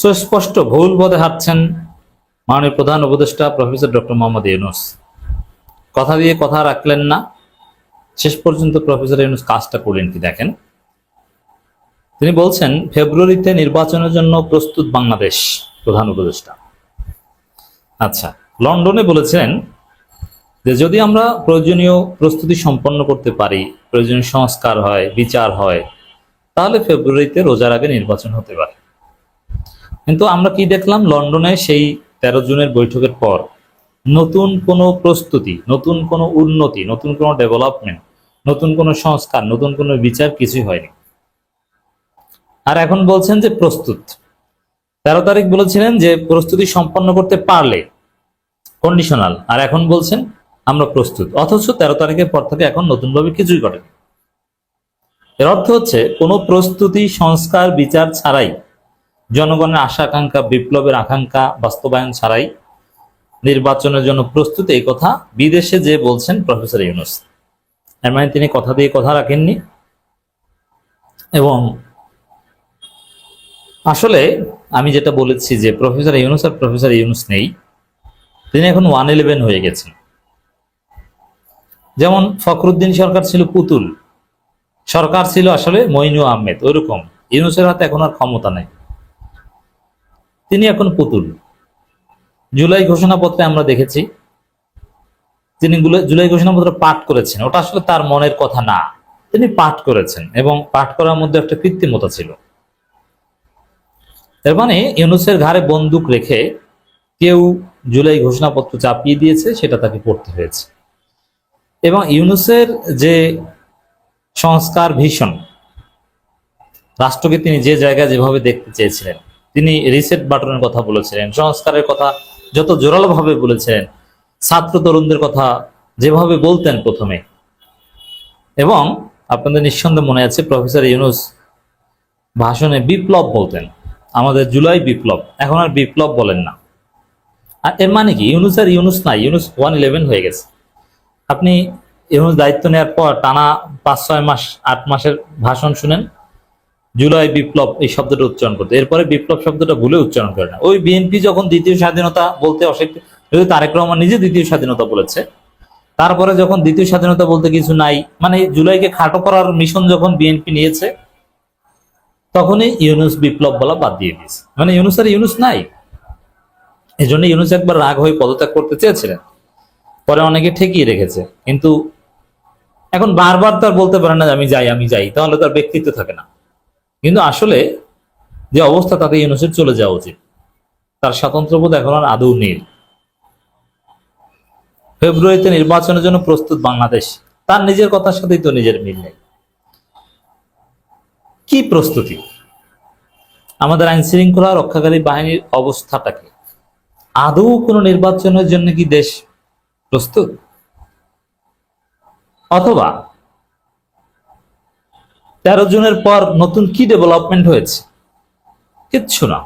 সুস্পষ্ট ভুল পথে হাঁটছেন মাননীয় প্রধান উপদেষ্টা প্রফেসর ডক্টর মোহাম্মদ ইউনূস। কথা দিয়ে কথা রাখলেন না, শেষ পর্যন্ত প্রফেসর ইউনূস কাজটা করলেন কি দেখেন। তিনি বলছেন ফেব্রুয়ারিতে নির্বাচনের জন্য প্রস্তুত বাংলাদেশ, প্রধান উপদেষ্টা। আচ্ছা, লন্ডনে বলেছেন যে যদি আমরা প্রয়োজনীয় প্রস্তুতি সম্পন্ন করতে পারি, প্রয়োজনীয় সংস্কার হয়, বিচার হয়, তাহলে ফেব্রুয়ারিতে রোজার আগে নির্বাচন হতে পারে। কিন্তু আমরা কি দেখলাম, লন্ডনে সেই 13 জুনের বৈঠকের পর নতুন কোনো প্রস্তুতি, নতুন কোনো উন্নতি, নতুন কোনো ডেভেলপমেন্ট, নতুন কোনো সংস্কার, নতুন কোনো বিচার কিছুই হয়নি। আর এখন বলছেন যে প্রস্তুত। 13 তারিখ বলেছিলেন যে প্রস্তুতি সম্পন্ন করতে পারলে, কন্ডিশনাল, আর এখন বলছেন আমরা প্রস্তুত। অথচ 13 তারিখের পর থেকে এখন নতুনভাবে কিছুই ঘটেনি। এর অর্থ হচ্ছে কোনো প্রস্তুতি, সংস্কার, বিচার ছাড়াই, জনগণের আশা আকাঙ্ক্ষা, বিপ্লবের আকাঙ্ক্ষা বাস্তবায়ন ছাড়াই নির্বাচনের জন্য প্রস্তুত, এই কথা বিদেশে যে বলছেন প্রফেসর ইউনূস। এর মানে তিনি কথা দিয়ে কথা রাখেননি। এবং আসলে আমি যেটা বলেছি যে প্রফেসর ইউনূস আর প্রফেসর ইউনূস নেই, তিনি এখন 111 হয়ে গেছেন। যেমন ফখরুদ্দিন সরকার ছিল পুতুল, সরকার ছিল আসলে মইনু আহমেদ, ওইরকম ইউনূসের হাতে এখন আর ক্ষমতা নেই, তিনি এখন পুতুল। জুলাই ঘোষণাপত্রে আমরা দেখেছি তিনি জুলাই ঘোষণাপত্র পাঠ করেছেন, ওটা আসলে তার মনের কথা না, তিনি পাঠ করেছেন এবং পাঠ করার মধ্যে একটা কৃত্রিমতা ছিল। এর মানে ইউনূসের ঘাড়ে বন্দুক রেখে কেউ জুলাই ঘোষণাপত্র চাপিয়ে দিয়েছে, সেটা তাকে পড়তে হয়েছে। এবং ইউনূসের যে সংস্কার ভীষণ, রাষ্ট্রকে তিনি যে জায়গায় যেভাবে দেখতে চেয়েছিলেন, তিনি রিসেট বাটনের কথা বলেছিলেন, সংস্কারের কথা যত জোরালোভাবে বলেছিলেন, ছাত্র তরুণদের কথা যেভাবে বলতেন প্রথমে। এবং আপনাদের নিঃসন্দেহে মনে আছে প্রফেসর ইউনূস ভাষণে বিপ্লব বলতেন, আমাদের জুলাই বিপ্লব, এখন আর বিপ্লব বলেন না। আর এর মানে কি, ইউনূস আর ইউনূস নাই, ইউনূস 111 হয়ে গেছে। আপনি ইউনূস দায়িত্ব নেওয়ার পর টানা 5-6 মাস 8 মাসের ভাষণ শুনেন জুলাই বিপ্লব এই শব্দটা উচ্চারণ করতে, এরপরে বিপ্লব শব্দটা ভুলে উচ্চারণ করে না। ওই বিএনপি যখন দ্বিতীয় স্বাধীনতা বলতে অস্বীকৃতি, যদি তারেক রহমান নিজে দ্বিতীয় স্বাধীনতা বলেছে, তারপরে যখন দ্বিতীয় স্বাধীনতা বলতে কিছু নাই, মানে জুলাইকে খাটো করার মিশন যখন বিএনপি নিয়েছে, তখনই ইউনূস বিপ্লব বলা বাদ দিয়ে দিয়েছে। মানে ইউনূস আর ইউনূস নাই। এই জন্য ইউনূস একবার রাগ হয়ে পদত্যাগ করতে চেয়েছিলেন, পরে অনেকে ঠেকিয়ে রেখেছে। কিন্তু এখন বারবার তার বলতে পারে না আমি যাই, আমি যাই, তাহলে তার ব্যক্তিত্ব থাকে না। কিন্তু আসলে যে অবস্থা, তাতে ইউনূসের চলে যাওয়া উচিত। তার স্বাতন্ত্র্যবোধ এখন আর আদৌ নেই। ফেব্রুয়ারিতে নির্বাচনের জন্য প্রস্তুত বাংলাদেশ, তার নিজের কথার সাথেই তো নিজের মিল নেই। কি প্রস্তুতি? আমাদের আইন শৃঙ্খলা রক্ষাকারী বাহিনীর অবস্থাটা কি? আদৌ কোনো নির্বাচনের জন্য কি দেশ প্রস্তুত? অথবা 13 জুনের পর নতুন কি ডেভেলপমেন্ট হয়েছে? কিচ্ছু না।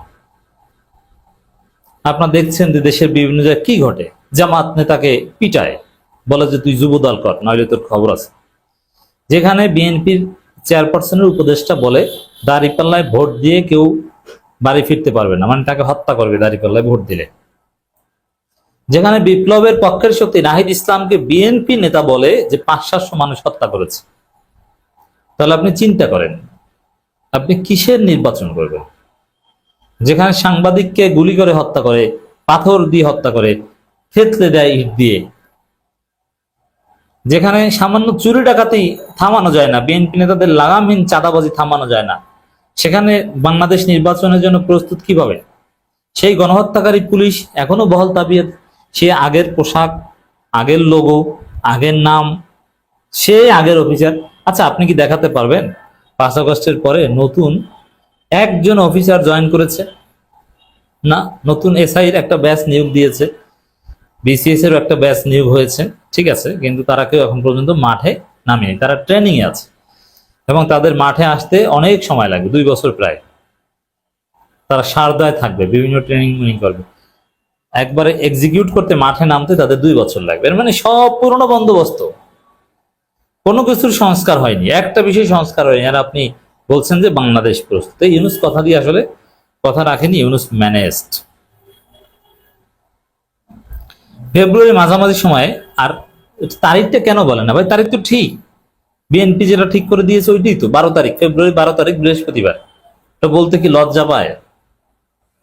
আপনারা দেখছেন যে দেশের বিভিন্ন জায়গায় কি ঘটে। জামাত নেতাকে পিটায়, বলে যে তুই যুবদল কর, নইলে তোর খবর আছে। যেখানে বিএনপির চেয়ারপারসনের উপদেষ্টা বলে দাঁড়িপাল্লায় ভোট দিয়ে কেউ বাড়ি ফিরতে পারবে না, মানে তাকে হত্যা করবে দাঁড়িপাল্লায় ভোট দিলে। যেখানে বিপ্লবের পক্ষের শক্তি নাহিদ ইসলামকে বিএনপি নেতা বলে যে 500-700 মানুষ হত্যা করেছে, তাহলে আপনি চিন্তা করেন আপনি কিসের নির্বাচন করবেন? যেখানে সাংবাদিককে গুলি করে হত্যা করে, পাথর দিয়ে হত্যা করে, থেতলে দেয় ইট দিয়ে, যেখানে সামান্য চুরি ডাকাতি থামানো যায় না, বিএনপি নেতাদের লাগামহীন চাঁদাবাজি থামানো যায় না, সেখানে বাংলাদেশ নির্বাচনের জন্য প্রস্তুত কিভাবে? সেই গণহত্যাকারী পুলিশ এখনো বহাল তাবিয়ত, সে আগের পোশাক, আগের লোগো, আগের নাম, সে আগের অফিসার। আচ্ছা, আপনি কি দেখাতে পারবেন 5 আগস্টের পরে নতুন একজন অফিসার জয়েন করেছে? না। নতুন এসআই এর একটা ব্যাচ নিয়োগ দিয়েছে, বিসিএস এর একটা ব্যাচ নিয়োগ হয়েছে, ঠিক আছে, কিন্তু তারা কেউ এখন পর্যন্ত মাঠে নামেনি, তারা ট্রেনিং এ আছে এবং তাদের মাঠে আসতে অনেক সময় লাগবে, 2 বছর প্রায়। তারা সারদায় থাকবে, বিভিন্ন ট্রেনিং করবে, একবারে এক্সিকিউট করতে মাঠে নামতে তাদের 2 বছর লাগবে। এর মানে সব পুরনো বন্দোবস্ত, কোনো কিছুর সংস্কার হয়নি, একটা বিষয় সংস্কার হয়নি। আর আপনি বলছেন যে বাংলাদেশ প্রস্তুত। ইউনূস কথা দিয়ে আসলে কথা রাখেনি, ইউনূস ম্যানেজড। ফেব্রুয়ারি মাঝামাঝি সময়ে, আর তারিখটা কেন বলে না ভাই? তারিখ তো ঠিক, বিএনপি যেটা ঠিক করে দিয়েছে ওইটাই তো, 12 তারিখ, ফেব্রুয়ারি 12 তারিখ বৃহস্পতিবার। এটা বলতে কি লজ্জা পায়?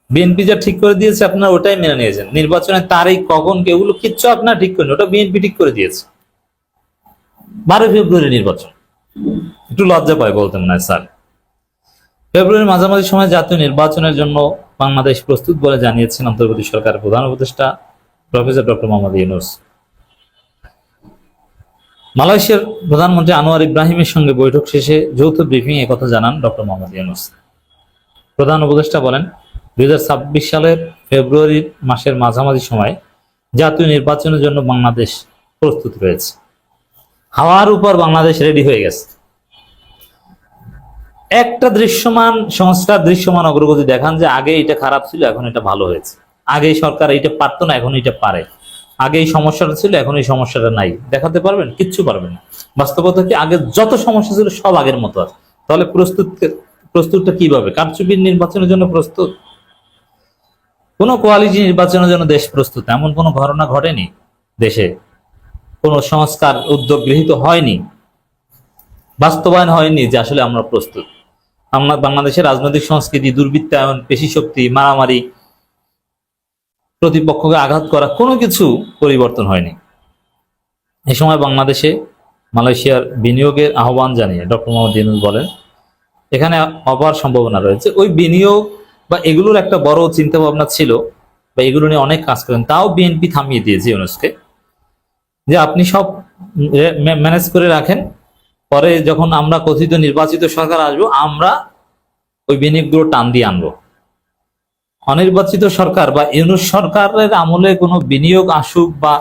বিএনপি যা ঠিক করে দিয়েছে আপনারা ওটাই মেনে নিয়েছেন। নির্বাচনের তারিখ কখন এগুলো কিচ্ছু আপনারা ঠিক করেন, ওটা বিএনপি ঠিক করে দিয়েছে। 12 ফেব্রুয়ারি নির্বাচন, একটু লজ্জা পায় বলতে মনে হয় স্যার। ফেব্রুয়ারির মাঝামাঝি সময় জাতীয় নির্বাচনের জন্য বাংলাদেশ প্রস্তুত বলে জানিয়েছেন অন্তর্বর্তী সরকারের প্রধান উপদেষ্টা প্রফেসর ডক্টর মোহাম্মদ ইউনূস। মালয়েশিয়ার প্রধানমন্ত্রী আনোয়ার ইব্রাহিমের সঙ্গে বৈঠক শেষে যৌথ ব্রিফিং এ কথা জানান ডক্টর মোহাম্মদ ইউনূস। প্রধান উপদেষ্টা বলেন, 2026 সালের ফেব্রুয়ারি মাসের মাঝামাঝি সময় জাতীয় নির্বাচনের জন্য বাংলাদেশ প্রস্তুত রয়েছে। হাওয়ার উপর বাংলাদেশ রেডি হয়ে গেছে। একটা দৃশ্যমান সংস্কার, দৃশ্যমান অগ্রগতি দেখান যে আগে এটা খারাপ ছিল, এখন এটা ভালো হয়েছে। আগে সরকার এইটা পারতো না, এখন এটা পারে। আগে এই সমস্যাটা ছিল, এখন এই সমস্যাটা নাই। দেখাতে পারবেন? কিচ্ছু পারবেন না। বাস্তবতা কি, আগে যত সমস্যা ছিল সব আগের মতো আছে। তাহলে প্রস্তুতটা কিভাবে? কারচুপির নির্বাচনের জন্য প্রস্তুত? কোন কোয়ালিটি নির্বাচনের জন্য দেশ প্রস্তুত? এমন কোন ঘটনা ঘটেনি দেশে, কোন সংস্কার উদ্যোগ গৃহীত হয়নি, বাস্তবায়ন হয়নি যে আসলে আমরা প্রস্তুত। আমরা বাংলাদেশের রাজনৈতিক সংস্কৃতি, দুর্বৃত্তায়ন, পেশি শক্তি, মারামারি, প্রতিপক্ষকে আঘাত করা, কোনো কিছু পরিবর্তন হয়নি। এই সময় বাংলাদেশে মালয়েশিয়ার বিনিয়োগের আহ্বান জানিয়ে ডক্টর মোহাম্মদ ইউনূস বলেন, এখানে অপার সম্ভাবনা রয়েছে। ওই বিনিয়োগ বা এগুলোর একটা বড় চিন্তা ভাবনা ছিল, বা এগুলো নিয়ে অনেক কাজ করেন, তাও বিএনপি থামিয়ে দিয়েছে ইউনূসকে, যে আপনি সব ম্যানেজ করে রাখেন, পরে যখন আমরা কথিত নির্বাচিত সরকার আসবো, আমরা ওই বিনিয়োগগুলো টান দিয়ে আনবো। অনির্বাচিত সরকার বা ইউনূস সরকারের আমলে কোনো বিনিয়োগ আসুক বা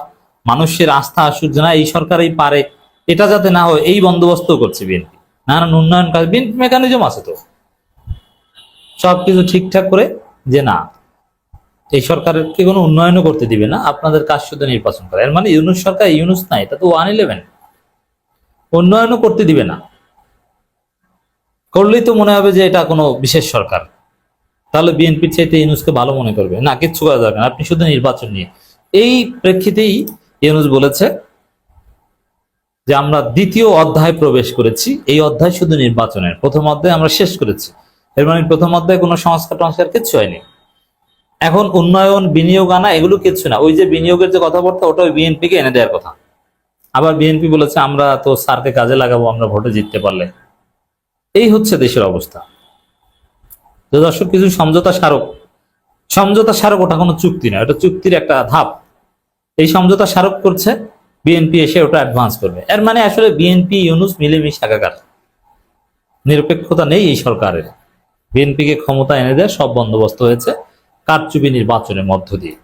মানুষের আস্থা আসুক, যে না এই সরকারই পারে, এটা যাতে না হয় এই বন্দোবস্ত করছে বিএনপি। নানান উন্নয়ন কাজ, বিএনপি মেকানিজম আছে তো, সবকিছু ঠিকঠাক করে, যে না এই সরকারকে কোনো উন্নয়নও করতে দিবে না, আপনাদের কাজ শুধু নির্বাচন করা। এর মানে ইউনূস সরকার ইউনূস নাই, এটা তো 111, উন্নয়নও করতে দিবে না। করলেই তো মনে হবে যে এটা কোনো বিশেষ সরকার, তাহলে বিএনপির চাইতে ইউনূসকে ভালো মনে করবে। না, কিচ্ছু করা দরকার, আপনি শুধু নির্বাচন নিয়ে। এই প্রেক্ষিতেই ইউনূস বলেছে যে আমরা দ্বিতীয় অধ্যায় প্রবেশ করেছি, এই অধ্যায় শুধু নির্বাচনের, প্রথম অধ্যায় আমরা শেষ করেছি। এর মানে প্রথম অধ্যায়ে কোনো সংস্কার টংস্কার কিচ্ছু হয়নি। এখন উন্নয়ন, বিনিয়োগ আনা, এগুলো কিচ্ছু না। ওই যে বিনিয়োগের যে কথাবার্তা, ওটা ওই বিএনপিকে এনে দেওয়ার কথা। আবার বিএনপি বলেছে আমরা তো স্যারকে কাজে লাগাবো আমরা ভোটে জিততে পারলে। এই হচ্ছে দেশের অবস্থা। তো দর্শক, কিছু সমঝোতা স্মারক, সমঝোতা স্মারক ওটা কোনো চুক্তি না, ওটা চুক্তির একটা ধাপ। এই সমঝোতা স্মারক করছে বিএনপি, এসে ওটা অ্যাডভান্স করবে। এর মানে আসলে বিএনপি ইউনূস মিলেমিশে একাকার, নিরপেক্ষতা নেই এই সরকারের। বিএনপিকে ক্ষমতা এনে দেয় সব বন্দোবস্ত হয়েছে কারচুপি নির্বাচনের মধ্য দিয়ে।